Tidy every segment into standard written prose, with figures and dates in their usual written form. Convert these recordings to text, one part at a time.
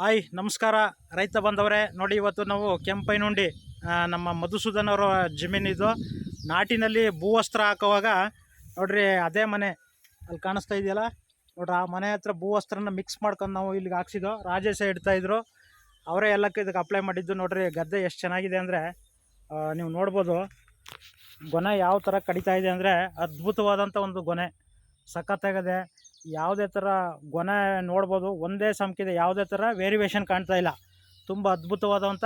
Hi ನಮಸ್ಕಾರ ರೈತ ಬಂದವರೇ. ನೋಡಿ ಇವತ್ತು ನಾವು ಕೆಂಪೈನುಂಡಿ ನಮ್ಮ ಮಧುಸೂದನ್ ಅವರ ಜಮೀನಿದು ನಾಟಿನಲ್ಲಿ ಭೂವಸ್ತ್ರ ಹಾಕುವಾಗ ನೋಡ್ರಿ ಅದೇ ಮನೆ ಅಲ್ಲಿ ಕಾಣಿಸ್ತಾ ಇದೆಯಲ್ಲ ನೋಡ್ರಿ, ಆ ಮನೆ ಹತ್ರ ಭೂವಸ್ತ್ರನ ಮಿಕ್ಸ್ ಮಾಡ್ಕೊಂಡು ನಾವು ಇಲ್ಲಿಗೆ ಹಾಕ್ಸಿದ್ದು. ರಾಜೇಶ ಇಡ್ತಾಯಿದ್ರು, ಅವರೇ ಎಲ್ಲಕ್ಕೆ ಇದಕ್ಕೆ ಅಪ್ಲೈ ಮಾಡಿದ್ದು. ನೋಡ್ರಿ ಗದ್ದೆ ಎಷ್ಟು ಚೆನ್ನಾಗಿದೆ ಅಂದರೆ ನೀವು ನೋಡ್ಬೋದು. ಗೊನೆ ಯಾವ ಥರ ಕಡಿತಾ ಇದೆ ಅಂದರೆ ಅದ್ಭುತವಾದಂಥ ಒಂದು ಗೊನೆ, ಸಖತ್ತಾಗಿದೆ. ಯಾವುದೇ ಥರ ಗೊನೆ ನೋಡ್ಬೋದು, ಒಂದೇ ಸಂಖ್ಯೆದೆ, ಯಾವುದೇ ಥರ ವೇರಿಯೇಷನ್ ಕಾಣ್ತಾ ಇಲ್ಲ. ತುಂಬ ಅದ್ಭುತವಾದಂಥ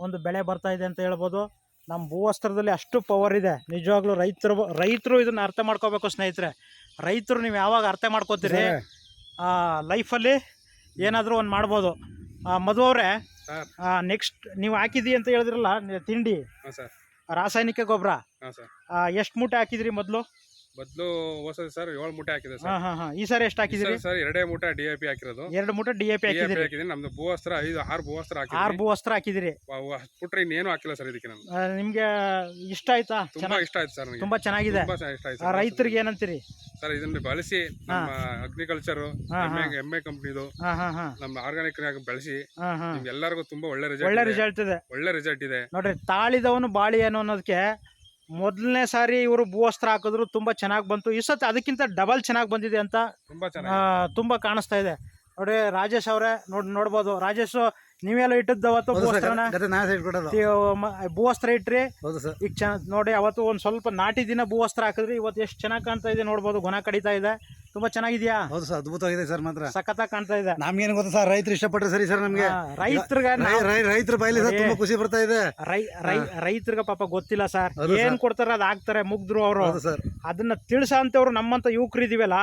ಒಂದು ಬೆಳೆ ಬರ್ತಾಯಿದೆ ಅಂತ ಹೇಳ್ಬೋದು. ನಮ್ಮ ಭೂವಸ್ತ್ರದಲ್ಲಿ ಅಷ್ಟು ಪವರ್ ಇದೆ. ನಿಜವಾಗ್ಲೂ ರೈತರು ಇದನ್ನು ಅರ್ಥ ಮಾಡ್ಕೋಬೇಕು ಸ್ನೇಹಿತರೆ. ರೈತರು ನೀವು ಯಾವಾಗ ಅರ್ಥ ಮಾಡ್ಕೋತೀರಿ ಲೈಫಲ್ಲಿ ಏನಾದರೂ ಒಂದು ಮಾಡ್ಬೋದು. ಮಧು ಅವರೇ, ನೆಕ್ಸ್ಟ್ ನೀವು ಹಾಕಿದ್ದೀವಿ ಅಂತ ಹೇಳಿದ್ರಲ್ಲ ತಿಂಡಿ ರಾಸಾಯನಿಕ ಗೊಬ್ಬರ, ಎಷ್ಟು ಮೂಟೆ ಹಾಕಿದ್ರಿ ಮೊದಲು? ಹೊಸದು ಸರ್ 7 ಮೂಟೆ ಹಾಕಿದೆ ಸರ್. ಈ ಸಾರಿ ಎಷ್ಟು ಹಾಕಿದ್ರಿ ಸರ್? 2 ಮೂಟೆ ಡಿಎಪಿ ಹಾಕಿರೋದು. 2 ಮೂಟೆ ಡಿಎಪಿ ಹಾಕಿದ್ರಿ. ನಮ್ದು ಭೂವಸ್ತ್ರ 6 ಭೂವಸ್ತ್ರ ಹಾಕಿದ್ರಿ. 6 ಭೂವಸ್ತ್ರ ಹಾಕಿದಿರಿ. ಪುಟ್ರೆ ಇನ್ನೇನು ಹಾಕಿಲ್ಲ ಸರ್ ಇದಕ್ಕೆ. ನಿಮ್ಗೆ ಇಷ್ಟ ಆಯ್ತಾ? ತುಂಬಾ ಇಷ್ಟ ಆಯ್ತು ಸರ್. ತುಂಬಾ ಚೆನ್ನಾಗಿದೆ. ರೈತರಿಗೆ ಏನಂತೀರಿ ಸರ್? ಇದನ್ನ ಬಳಸಿ ನಮ್ಮ ಅಗ್ರಿಕಲ್ಚರ್ ಎಮ್ಮೆ ಕಂಪ್ನಿದು ನಮ್ಮ ಆರ್ಗಾನಿಕ್ ಬೆಳೆಸಿ ಎಲ್ಲರಿಗೂ ತುಂಬಾ ಒಳ್ಳೆ ರಿಸಲ್ಟ್ ಇದೆ. ನೋಡ್ರಿ, ತಾಳಿದವನು ಬಾಳಿ ಏನು ಅನ್ನೋದಕ್ಕೆ ಮೊದಲನೇ ಸಾರಿ ಇವರು ಭೂವಸ್ತ್ರ ಹಾಕಿದ್ರು, ತುಂಬಾ ಚೆನ್ನಾಗಿ ಬಂತು. ಈ ಸತಿ ಅದಕ್ಕಿಂತ ಡಬಲ್ ಚೆನ್ನಾಗಿ ಬಂದಿದೆ ಅಂತ ತುಂಬಾ ಕಾಣಿಸ್ತಾ ಇದೆ. ನೋಡಿ ರಾಜೇಶ್ ಅವರೇ, ನೋಡ್ಬೋದು. ರಾಜೇಶ್, ನೀವೆಲ್ಲ ಇಟ್ಟದ್ದು ಅವತ್ತು ಭೂವಸ್ತ್ರ ಇಟ್ರಿ. ಈಗ ನೋಡಿ, ಅವತ್ತು ಒಂದ್ ಸ್ವಲ್ಪ ನಾಟಿ ದಿನ ಭೂವಸ್ತ್ರ ಹಾಕಿದ್ರಿ. ಇವತ್ತು ಎಷ್ಟು ಚೆನ್ನಾಗಿ ಕಾಣ್ತಾ ಇದೆ ನೋಡ್ಬೋದು. ಗೊನ ಕಡಿತಾ ಇದೆ, ತುಂಬಾ ಚೆನ್ನಾಗಿದ್ಯಾ? ಹೌದು ಸರ್, ಅದ್ಭುತವಾಗಿದೆ ಸರ್. ಮಾತ್ರ ಸಖತ್ತಾಗಿ ಕಾಣ್ತಾ ಇದೆ. ನಮ್ಗೇನು ಗೊತ್ತಾ ಸರ್, ರೈತರು ಇಷ್ಟಪಟ್ರೆ ಸರಿ ಸರ್. ನಮ್ಗೆ ರೈತರ ಬಾಯಲ್ಲಿ ತುಂಬಾ ಖುಷಿ ಬರ್ತಾ ಇದೆ. ರೈತರಿಗೆ ಪಾಪ ಗೊತ್ತಿಲ್ಲ ಸರ್, ಏನ್ ಕೊಡ್ತಾರೆ ಅದ್ ಹಾಕ್ತಾರೆ ಮುಗ್ದ್ರು ಅವರು. ಅದನ್ನ ತಿಳಿಸ ಅಂತವ್ರು ನಮ್ಮಂತ ಯುವಕರು ಇದೀವಲ್ಲ,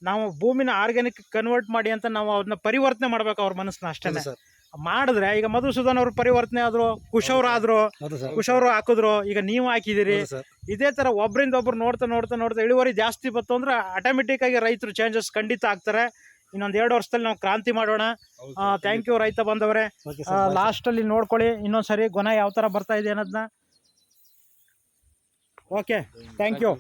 ನಾವು ಭೂಮಿನ ಆರ್ಗ್ಯಾನಿಕ್ ಕನ್ವರ್ಟ್ ಮಾಡಿ ಅಂತ ನಾವು ಅದನ್ನ ಪರಿವರ್ತನೆ ಮಾಡ್ಬೇಕು ಅವ್ರ ಮನಸ್ಸನ್ನ. ಅಷ್ಟೇ ಮಾಡಿದ್ರೆ, ಈಗ ಮಧುಸೂದನ್ ಅವರು ಪರಿವರ್ತನೆ ಆದ್ರು, ಕುಶವ್ರು ಹಾಕಿದ್ರು, ಈಗ ನೀವು ಹಾಕಿದಿರಿ. ಇದೇ ತರ ಒಬ್ರಿಂದ ಒಬ್ರು ನೋಡ್ತಾ ಇಳುವರಿ ಜಾಸ್ತಿ ಬಂತು ಅಂದ್ರೆ ಆಟೋಮೆಟಿಕ್ ಆಗಿ ರೈತರು ಚೇಂಜಸ್ ಖಂಡಿತ ಆಗ್ತಾರೆ. ಇನ್ನೊಂದ್ 2 ವರ್ಷದಲ್ಲಿ ನಾವು ಕ್ರಾಂತಿ ಮಾಡೋಣ. ಥ್ಯಾಂಕ್ ಯು ರೈತ ಬಂದವರೇ. ಲಾಸ್ಟ್ ಅಲ್ಲಿ ನೋಡ್ಕೊಳ್ಳಿ ಇನ್ನೊಂದ್ಸರಿ ಗೊನ ಯಾವ ತರ ಬರ್ತಾ ಇದೆ ಅನ್ನೋದನ್ನ. Okay, thank you.